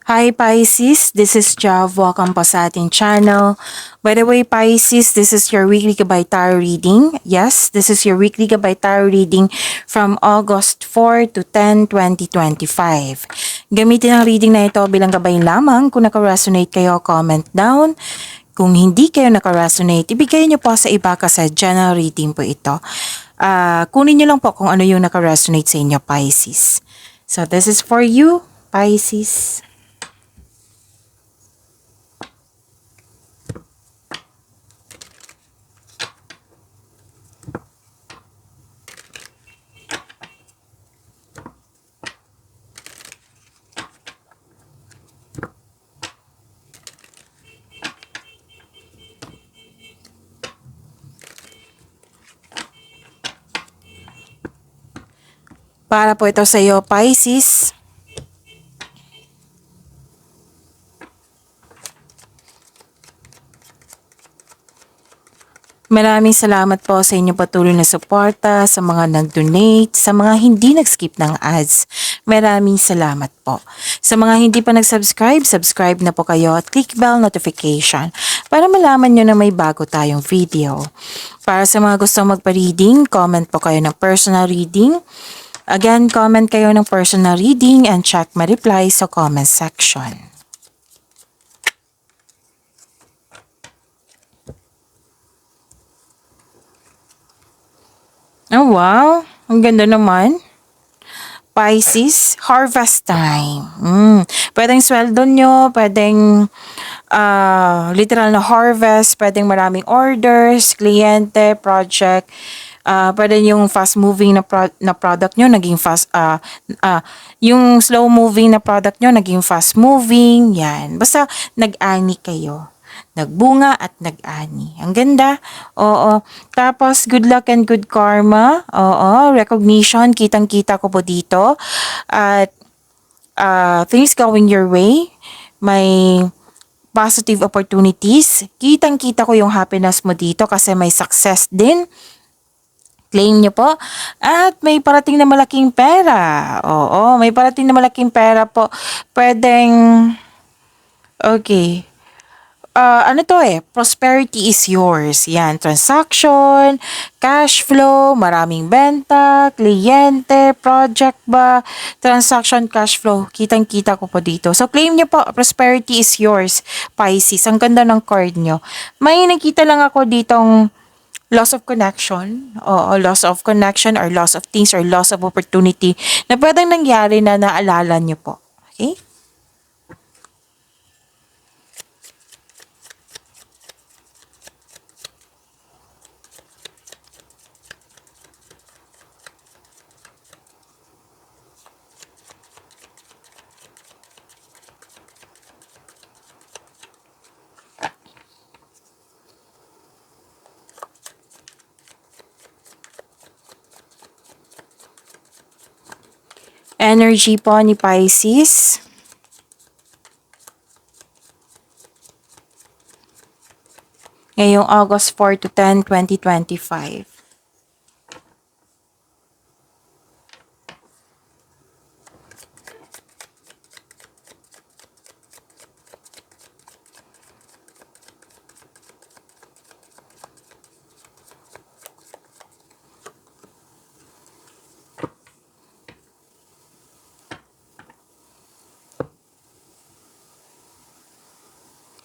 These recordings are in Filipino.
Hi Pisces, this is Jav. Welcome po sa ating channel. By the way Pisces, this is your weekly Gabay Tarot reading. Yes, this is your weekly Gabay Tarot reading from August 4 to 10, 2025. Gamitin ang reading na ito bilang gabay lamang. Kung naka-resonate kayo, comment down. Kung hindi kayo naka-resonate, ibigay niyo po sa iba kasi general reading po ito. Kunin niyo lang po kung ano yung naka-resonate sa inyo Pisces. So this is for you Pisces. Para po ito sa iyo, Pisces. Maraming salamat po sa inyong patuloy na suporta, sa mga nag-donate, sa mga hindi nag-skip ng ads. Maraming salamat po. Sa mga hindi pa nag-subscribe, subscribe na po kayo at click bell notification para malaman nyo na may bago tayong video. Para sa mga gustong magpa-reading, comment po kayo ng personal reading. Again, comment kayo ng personal reading and check my reply sa comment section. Oh wow, ang ganda naman. Pisces, harvest time. Pwedeng sweldo nyo, pwedeng literal na harvest, pwedeng maraming orders, kliyente, project. Pwede yung fast moving na product nyo naging yung slow moving na product nyo naging fast moving, yan. Basta nag-ani kayo. Nagbunga at nag-ani. Ang ganda. Oo. Tapos good luck and good karma. Oo, recognition, kitang-kita ko po dito. At things going your way. May positive opportunities. Kitang-kita ko yung happiness mo dito kasi may success din. Claim nyo po. At may parating na malaking pera. Oo, may parating na malaking pera po. Pwedeng, okay. Ano to prosperity is yours. Yan, transaction, cash flow, maraming benta, kliyente, project ba, transaction, cash flow. Kitang-kita ko po dito. So, claim nyo po, prosperity is yours, Pisces. Ang ganda ng card nyo. May nakita lang ako ditong loss of connection, o loss of connection or loss of things or loss of opportunity na pwedeng nangyari na naalala nyo po. Okay? Energy po ni Pisces. Ngayong August 4 to 10, 2025.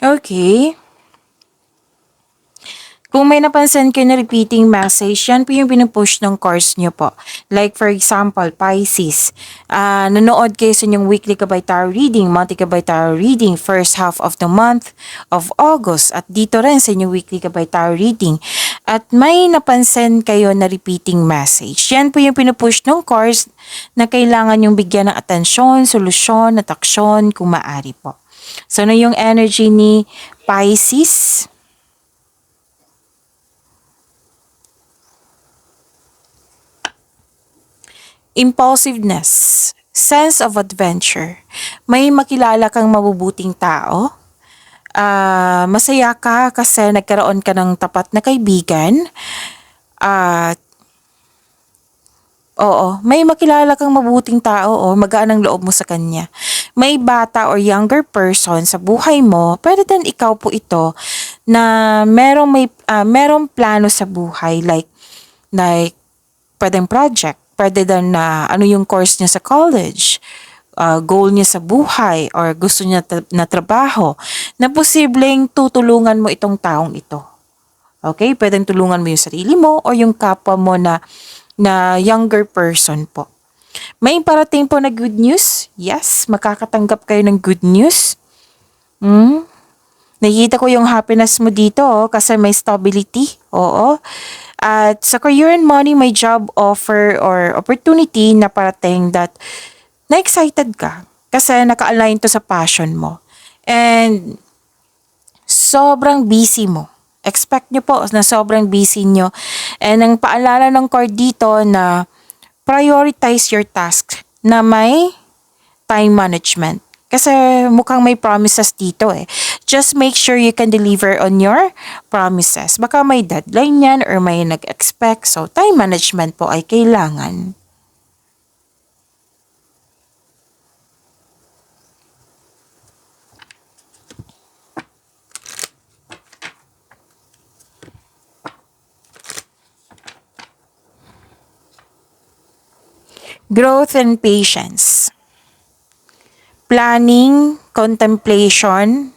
Okay. Kung may napansin kayo na repeating message, yan po yung pinupush ng course nyo po. Like for example, Pisces, nanood kayo sa inyong weekly Gabay Tarot reading, monthly Gabay Tarot reading, first half of the month of August, at dito rin sa inyong weekly Gabay Tarot reading. At may napansin kayo na repeating message. Yan po yung pinupush ng course na kailangan yung bigyan ng atensyon, solusyon, at aksyon kung maaari po. So, na yung energy ni Pisces. Impulsiveness, sense of adventure. May makilala kang mabubuting tao. Masaya ka kasi nagkaroon ka ng tapat na kaibigan. Oo, may makilala kang mabuting tao o magaan ang loob mo sa kanya. May bata or younger person sa buhay mo, pwede din ikaw po ito na merong plano sa buhay like pwedeng project, pwede din na ano yung course niya sa college, goal niya sa buhay or gusto niya na trabaho na posibleng tutulungan mo itong taong ito. Okay? Pwedeng tulungan mo yung sarili mo o yung kapwa mo na younger person po. May parating po na good news? Yes, makakatanggap kayo ng good news. Hmm? Nakikita ko yung happiness mo dito kasi may stability. Oo. At sa career and money, may job offer or opportunity na parating that na-excited ka kasi naka-align to sa passion mo. And sobrang busy mo. Expect nyo po na sobrang busy nyo. And ang paalala ng card dito na prioritize your task na may time management. Kasi mukhang may promises dito eh. Just make sure you can deliver on your promises. Baka may deadline yan or may nag-expect. So, time management po ay kailangan. Growth and patience. Planning, contemplation.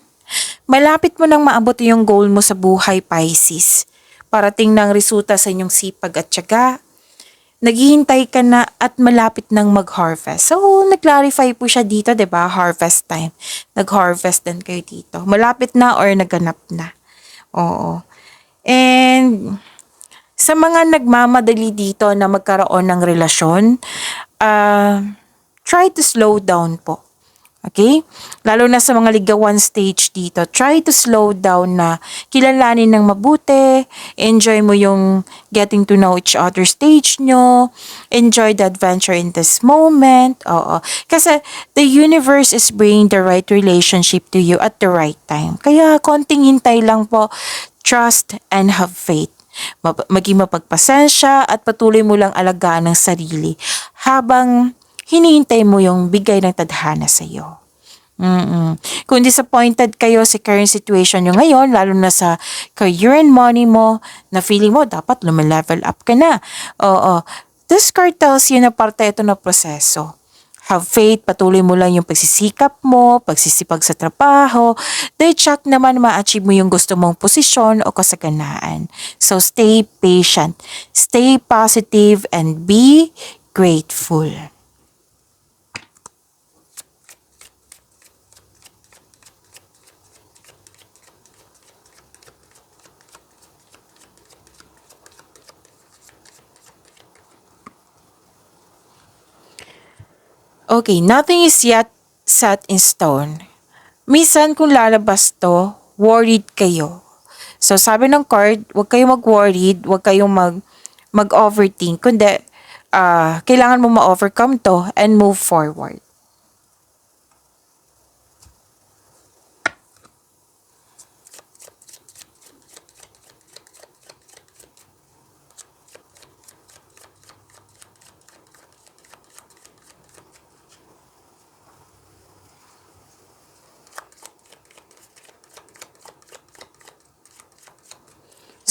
Malapit mo nang maabot yung goal mo sa buhay, Pisces. Parating ng resulta sa inyong sipag at tiyaga. Naghihintay ka na at malapit nang mag-harvest. So, nag-clarify po siya dito, 'di ba? Harvest time. Nag-harvest din kayo dito. Malapit na or naganap na. Oo. And sa mga nagmamadali dito na magkaroon ng relasyon, try to slow down po. Okay? Lalo na sa mga ligawan stage dito, try to slow down na kilalanin ng mabuti, enjoy mo yung getting to know each other stage nyo, enjoy the adventure in this moment. Oo. Kasi the universe is bringing the right relationship to you at the right time. Kaya konting hintay lang po, trust and have faith. Maging mapagpasensya at patuloy mo lang alagaan ng sarili habang hinihintay mo yung bigay ng tadhana sa iyo. Kung disappointed kayo sa current situation nyo ngayon, lalo na sa career and money mo, na feeling mo dapat lumilevel up ka na. Oo. This card tells you na parte ito na proseso. Have faith, patuloy mo lang yung pagsisikap mo, pagsisipag sa trabaho, dahil check naman ma-achieve mo yung gusto mong posisyon o kasaganaan. So stay patient, stay positive, and be grateful. Okay, nothing is yet set in stone. Minsan kung lalabas to, worried kayo. So sabi ng card, huwag kayong mag-worried, huwag kayong mag-overthink, kundi kailangan mo ma-overcome to and move forward.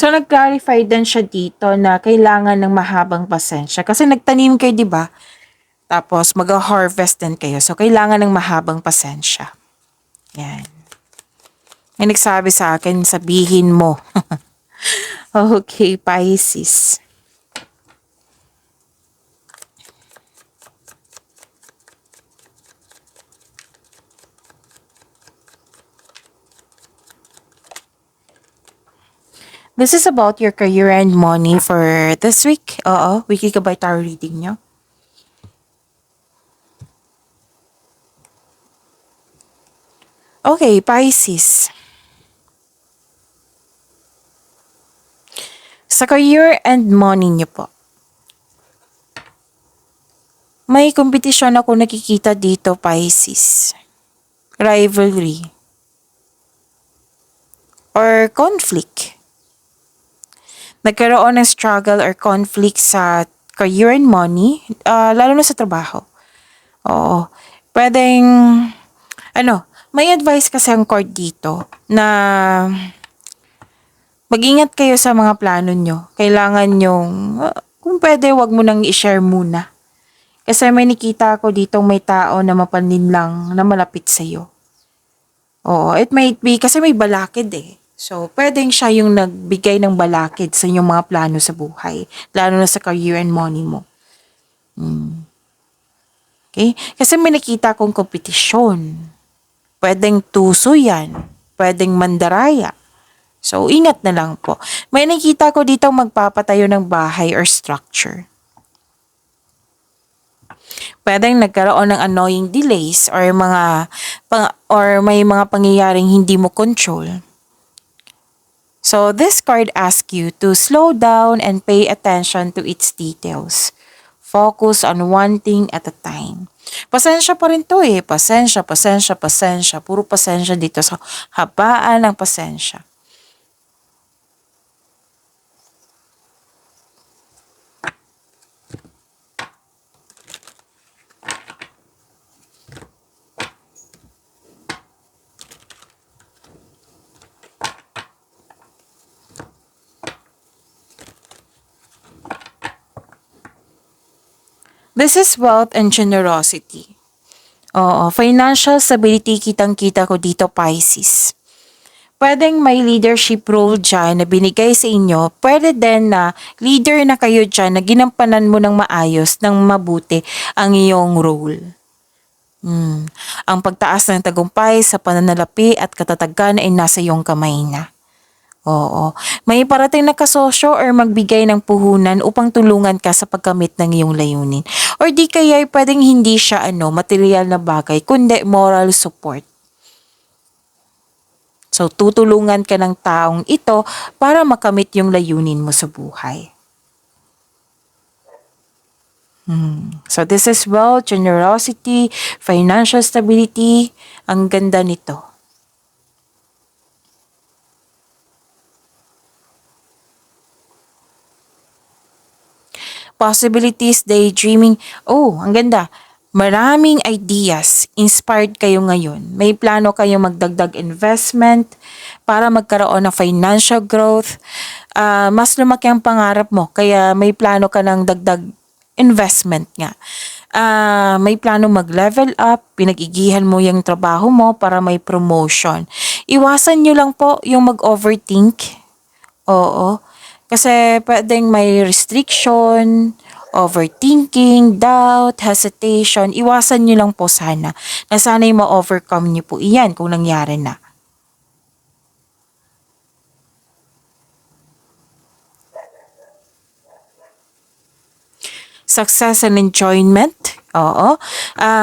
So, nag-clarify din siya dito na kailangan ng mahabang pasensya. Kasi nagtanim kayo, di ba? Tapos, mag-harvest din kayo. So, kailangan ng mahabang pasensya. Yan. May nagsabi sa akin, sabihin mo. Okay, Pisces. This is about your career and money for this week. Oo, weekly Gabay Tarot reading nyo. Okay, Pisces. Sa career and money nyo po. May kompetisyon ako nakikita dito, Pisces. Rivalry. Or conflict. Nagkaroon ng struggle or conflict sa career and money, lalo na sa trabaho. Oo. Pwedeng, may advice kasi ang court dito na mag-ingat kayo sa mga plano nyo. Kailangan yung, kung pwede, wag mo nang i-share muna. Kasi may nakita ako dito may tao na mapanin lang na malapit sa'yo. Oo, it might be, kasi may balakid eh. So, pwedeng siya yung nagbigay ng balakid sa inyong mga plano sa buhay. Lalo na sa career and money mo. Okay? Kasi may nakita akong kompetisyon. Pwedeng tuso yan. Pwedeng mandaraya. So, ingat na lang po. May nakita ko dito magpapatayo ng bahay or structure. Pwedeng nagkaroon ng annoying delays or may mga pangyayaring hindi mo control. So, this card asks you to slow down and pay attention to its details. Focus on one thing at a time. Pasensya pa rin to eh. Pasensya, pasensya, pasensya. Puro pasensya dito sa habaan ng pasensya. This is wealth and generosity. Oo, financial stability kitang-kita ko dito, Pisces. Pwedeng may leadership role dyan na binigay sa inyo. Pwede din na leader na kayo dyan na ginampanan mo ng maayos, ng mabuti ang iyong role. Ang pagtaas ng tagumpay sa pananalapi at katatagan ay nasa iyong kamay na. Oo. May parating na kasosyo or magbigay ng puhunan upang tulungan ka sa pagkamit ng iyong layunin. Or di kaya pwedeng hindi siya material na bagay, kundi moral support. So, tutulungan ka ng taong ito para makamit yung layunin mo sa buhay. So, this is wealth, generosity, financial stability. Ang ganda nito. Possibilities, daydreaming. Oh, ang ganda. Maraming ideas. Inspired kayo ngayon. May plano kayong magdagdag investment para magkaroon ng financial growth. Mas lumaki ang pangarap mo. Kaya may plano ka ng dagdag investment nga. May plano mag-level up. Pinag-igihan mo yung trabaho mo para may promotion. Iwasan nyo lang po yung mag-overthink. Oo. Kasi pwedeng may restriction, overthinking, doubt, hesitation. Iwasan nyo lang po sana. Na sana'y ma-overcome nyo po iyan kung nangyari na. Success and enjoyment. Oo.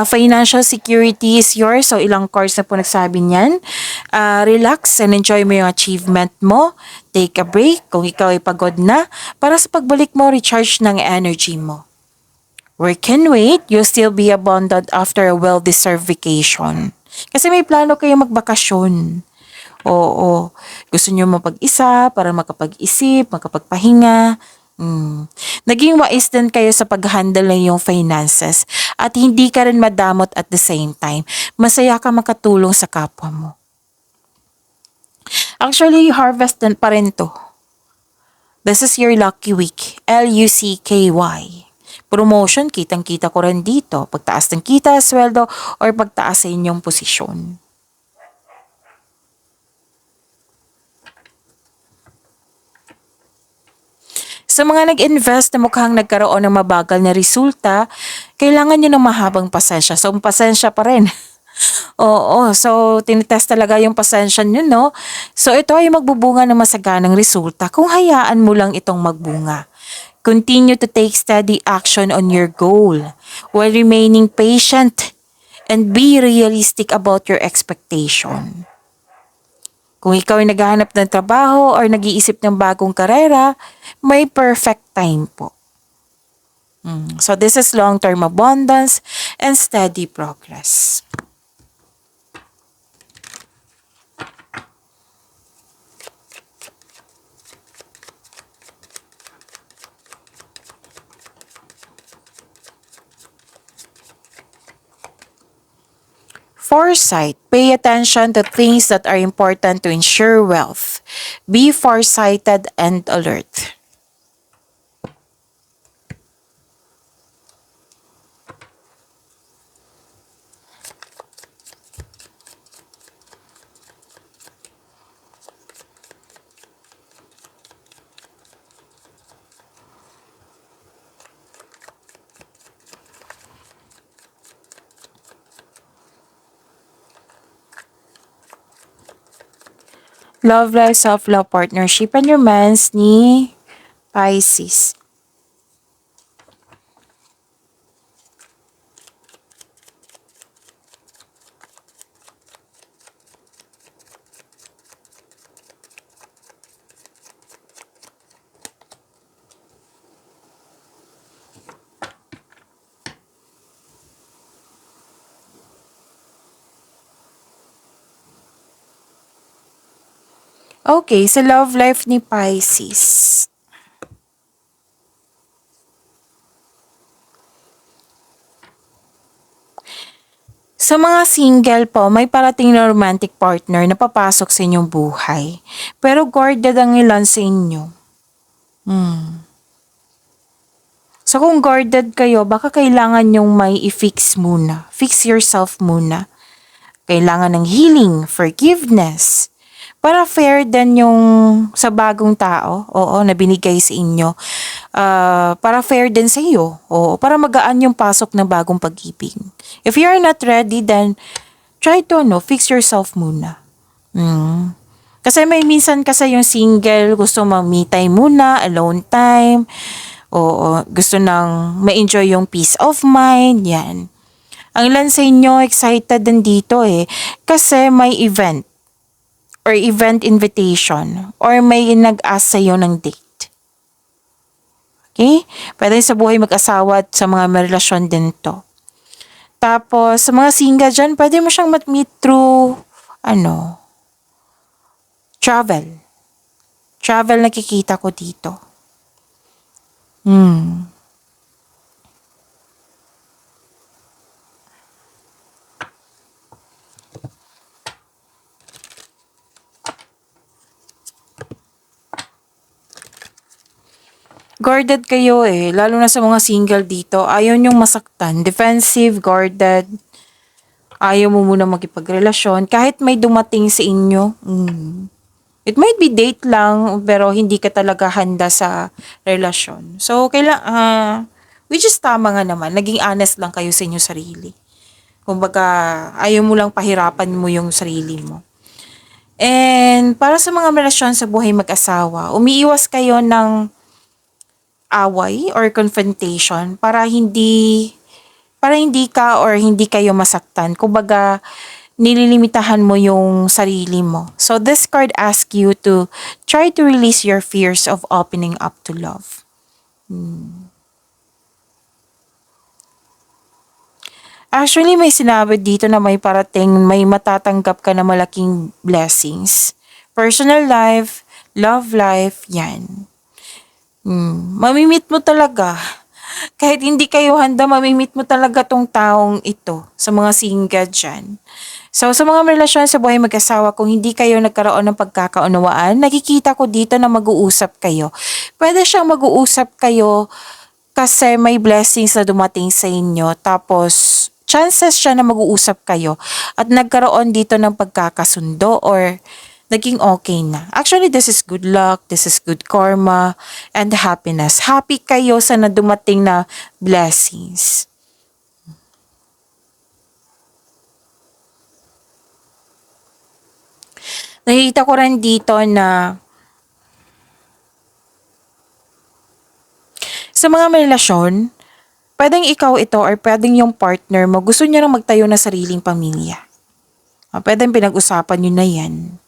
Financial security is yours. So, ilang cards na po nagsabi niyan. Relax and enjoy mo yung achievement mo. Take a break kung ikaw ay pagod na. Para sa pagbalik mo, recharge ng energy mo. Work can wait. You'll still be abundant after a well-deserved vacation. Kasi may plano kayo magbakasyon. Oo. Gusto nyo mapag-isa para makapag-isip, makapagpahinga. Naging wise din kayo sa pag-handle ng iyong finances at hindi ka rin madamot at the same time. Masaya ka makatulong sa kapwa mo. Actually, harvest din pa rin to. This is your lucky week. Lucky. Promotion, kitang-kita ko rin dito. Pagtaas ng kita, sweldo, or pagtaas sa inyong posisyon. Sa mga nag-invest na mukhang nagkaroon ng mabagal na resulta, kailangan nyo ng mahabang pasensya. So, pasensya pa rin. Oo, so tinitest talaga yung pasensya nyo, no? So, ito ay magbubunga ng masaganang resulta kung hayaan mo lang itong magbunga. Continue to take steady action on your goal while remaining patient and be realistic about your expectation. Kung ikaw ay naghahanap ng trabaho or nag-iisip ng bagong karera, may perfect time po. So this is long-term abundance and steady progress. Foresight. Pay attention to things that are important to ensure wealth. Be farsighted and alert. Love life, self-love, partnership, and romance ni Pisces. Okay, sa love life ni Pisces. Sa mga single po, may parating na romantic partner na papasok sa inyong buhay. Pero guarded ang ilan sa inyo. So kung guarded kayo, baka kailangan yung may i-fix muna. Fix yourself muna. Kailangan ng healing, forgiveness. Para fair din yung sa bagong tao, oo, na binigay sa inyo. Para fair din sa iyo. Oo, para magaan yung pasok ng bagong pag-ibig. If you are not ready, then try to fix yourself muna. Kasi may minsan kasi yung single, gusto mag-me time muna, alone time. Oo, gusto nang ma-enjoy yung peace of mind, yan. Ang ilan sa inyo excited din dito kasi may event or event invitation or may nag-ask sa'yo ng date. Okay? Pwede sa buhay mag-asawa at sa mga may relasyon din to. Tapos, sa mga single dyan, pwede mo siyang meet through, travel. Travel nakikita ko dito. Guarded kayo lalo na sa mga single dito. Ayaw niyong masaktan. Defensive, guarded. Ayaw mo muna makipagrelasyon. Kahit may dumating sa inyo. It might be date lang, pero hindi ka talaga handa sa relasyon. So, which is tama nga naman. Naging honest lang kayo sa inyo sarili. Kumbaga, ayaw mo lang pahirapan mo yung sarili mo. And para sa mga relasyon sa buhay mag-asawa, umiiwas kayo ng away or confrontation para hindi ka or hindi kayo masaktan. Kumbaga, nililimitahan mo yung sarili mo. So this card asks you to try to release your fears of opening up to love. Actually, may sinabi dito na may matatanggap ka na malaking blessings. Personal life, love life, yan. Mamimit mo talaga. Kahit hindi kayo handa, mamimit mo talaga tong taong ito sa mga single dyan. So, sa mga relasyon sa buhay mag-asawa, kung hindi kayo nagkaroon ng pagkakaunawaan, nakikita ko dito na mag-uusap kayo. Pwede siyang mag-uusap kayo kasi may blessings na dumating sa inyo. Tapos, chances siya na mag-uusap kayo at nagkaroon dito ng pagkakasundo or naging okay na. Actually, this is good luck, this is good karma, and happiness. Happy kayo sa nadumating na blessings. Nakikita ko rin dito na sa mga may relasyon, pwedeng ikaw ito or pwedeng yung partner mo, gusto niya na magtayo ng sariling pamilya. Pwedeng pinag-usapan nyo na yan.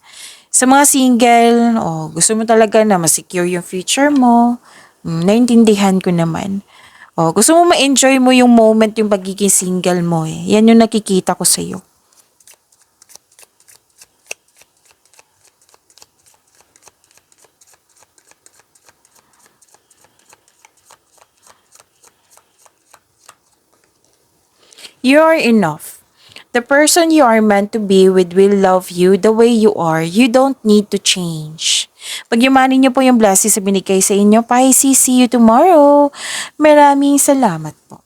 Sa mga single, gusto mo talaga na ma-secure yung future mo, naintindihan ko naman. Gusto mo ma-enjoy mo yung moment yung pagiging single mo Yan yung nakikita ko sa'yo. You are enough. The person you are meant to be with will love you the way you are. You don't need to change. Pagyamanin niyo po yung blessings na binigay sa inyo. Pisces, see you tomorrow. Maraming salamat po.